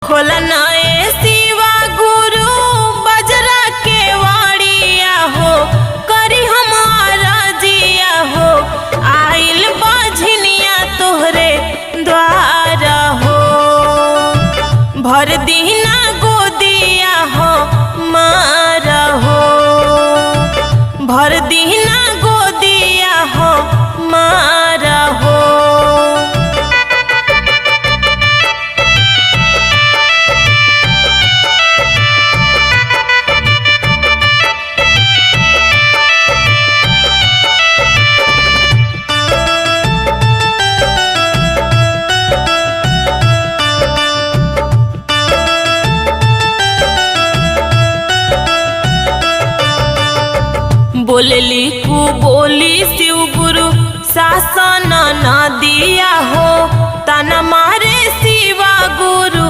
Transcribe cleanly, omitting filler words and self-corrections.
खोलन ए शिवा गुरु बजरा के वाड़िया हो, करी हमारा जिया हो, आइल बाझनिया तोहरे द्वारा हो। भर दीना गोदिया हो मारा हो, भर दीना गोदिया हो मारा हो। बोलली कु बोली शिव गुरु शासन न दिया हो, तना मारे शिवा गुरु